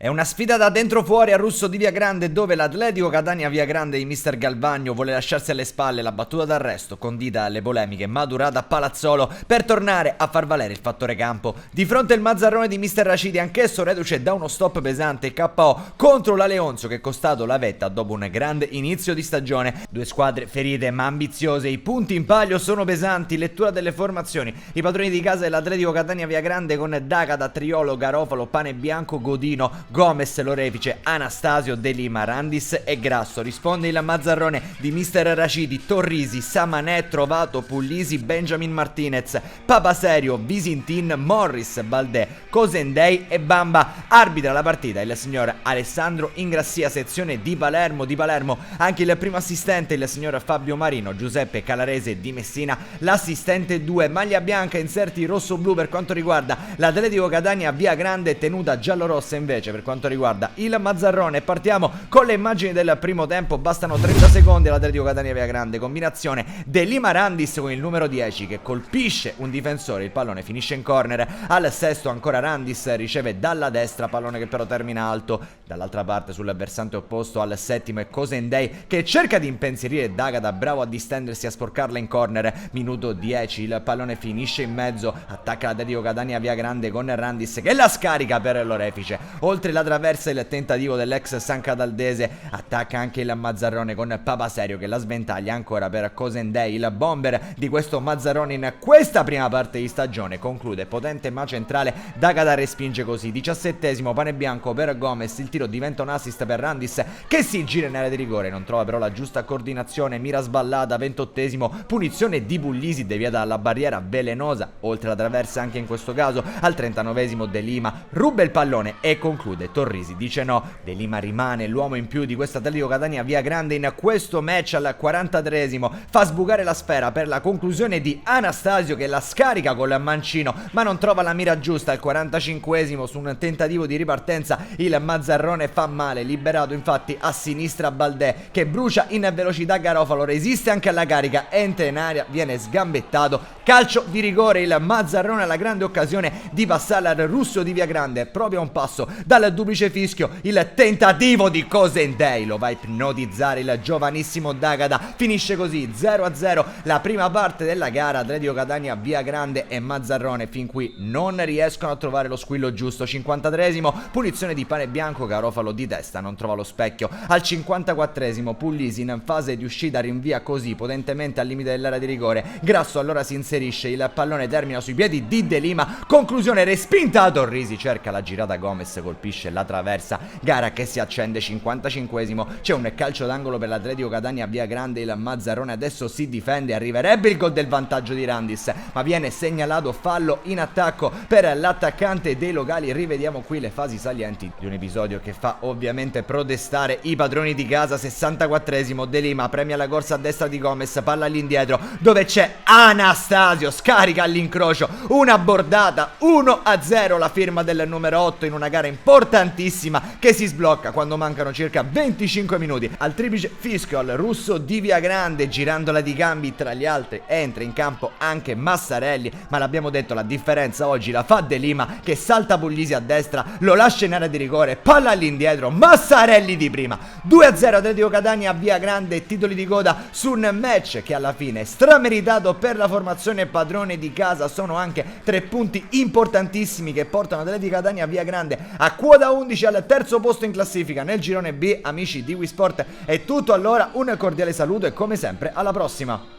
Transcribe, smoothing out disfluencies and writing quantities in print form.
È una sfida da dentro fuori a Russo di Via Grande, dove l'Atletico Catania Via Grande di mister Galvagno vuole lasciarsi alle spalle la battuta d'arresto condita alle polemiche maturata a Palazzolo per tornare a far valere il fattore campo. Di fronte al Mazzarrone di mister Raciti, anch'esso reduce da uno stop pesante KO contro la Leonzio, che è costato la vetta dopo un grande inizio di stagione. Due squadre ferite ma ambiziose, i punti in palio sono pesanti. Lettura delle formazioni: i padroni di casa dell'Atletico Catania Via Grande con D'Agata, Triolo, Garofalo, Pane Bianco, Godino, Gomez, Lorefice, Anastasio, De Lima, Randis e Grasso. Risponde il Mazzarrone di mister Raciti: Torrisi, Samanè, Trovato, Puglisi, Benjamin Martinez, Papaserio, Visintin, Morris, Baldè, Cosendei e Bamba. Arbitra la partita il signor Alessandro Ingrassia, sezione di Palermo. Di Palermo anche il primo assistente, il signor Fabio Marino. Giuseppe Calarese di Messina l'assistente 2. Maglia bianca, inserti rosso-blu per quanto riguarda l'Atletico Catania Via Grande, tenuta giallorossa invece per quanto riguarda il Mazzarrone. Partiamo con le immagini del primo tempo, bastano 30 secondi all'Atletico Catania Via Grande. Combinazione De Lima Randis con il numero 10 che colpisce un difensore, il pallone finisce in corner. Al sesto ancora Randis riceve dalla destra, pallone che però termina alto. Dall'altra parte sul versante opposto al settimo è Cosendei che cerca di impensierire D'Agata, bravo a distendersi, a sporcarla in corner. Minuto 10, il pallone finisce in mezzo, attacca l'Atletico Catania Via Grande con Randis che la scarica per Lorefice. Oltre la traversa il tentativo dell'ex San Cataldese, attacca anche il Mazzarrone con Papaserio che la sventaglia ancora per Cosendei. Il bomber di questo Mazzarrone in questa prima parte di stagione conclude potente ma centrale. D'Agata respinge così. 17esimo, pane bianco per Gomez, il tiro diventa un assist per Randis che si gira in area di rigore, non trova però la giusta coordinazione, mira sballata. 28esimo, punizione di Puglisi deviata dalla barriera velenosa, oltre la traversa anche in questo caso. Al 39esimo De Lima ruba il pallone e conclude. Torrisi dice no. De Lima rimane l'uomo in più di questa Atletico Catania Via Grande in questo match. Al 43esimo fa sbucare la sfera per la conclusione di Anastasio che la scarica col mancino ma non trova la mira giusta. Al 45esimo, su un tentativo di ripartenza, il Mazzarrone fa male, liberato infatti a sinistra Baldè che brucia in velocità. Garofalo resiste anche alla carica, entra in aria, viene sgambettato, calcio di rigore. Il Mazzarrone ha la grande occasione di passare al Russo di Via Grande, proprio a un passo dal duplice fischio. Il tentativo di Cosendei lo va a ipnotizzare il giovanissimo D'Agata. Finisce così 0-0 la prima parte della gara. Atletico Catania Via Grande e Mazzarrone fin qui non riescono a trovare lo squillo giusto. 53esimo, punizione di Pane Bianco, Garofalo di testa non trova lo specchio. Al 54esimo Puglisi in fase di uscita rinvia così potentemente al limite dell'area di rigore. Grasso allora si inserisce, il pallone termina sui piedi di De Lima, conclusione respinta a Torrisi, cerca la girata Gomez, colpisce la traversa. Gara che si accende. 55esimo, c'è un calcio d'angolo per l'Atletico Catania Via Grande. Il Mazzarrone adesso si difende, arriverebbe il gol del vantaggio di Randis ma viene segnalato fallo in attacco per l'attaccante dei locali. Rivediamo qui le fasi salienti di un episodio che fa ovviamente protestare i padroni di casa. 64esimo, De Lima premia la corsa a destra di Gomez, palla all'indietro dove c'è Anastasio, scarica all'incrocio, una bordata. 1-0 la firma del numero 8 in una gara importantissima che si sblocca quando mancano circa 25 minuti. Al triplice fischio al Russo di Via Grande, girandola di cambi tra gli altri entra in campo anche Massarelli, ma l'abbiamo detto, la differenza oggi la fa De Lima che salta Puglisi a destra, lo lascia in area di rigore, palla all'indietro, Massarelli di prima. 2-0 Atletico Catania Via Grande, titoli di coda su un match che alla fine è strameritato per la formazione padrone di casa. Sono anche 3 punti importantissimi che portano Atletico Catania Via Grande a quota 11 al terzo posto in classifica nel girone B. Amici di Wisport è tutto, allora un cordiale saluto e come sempre alla prossima.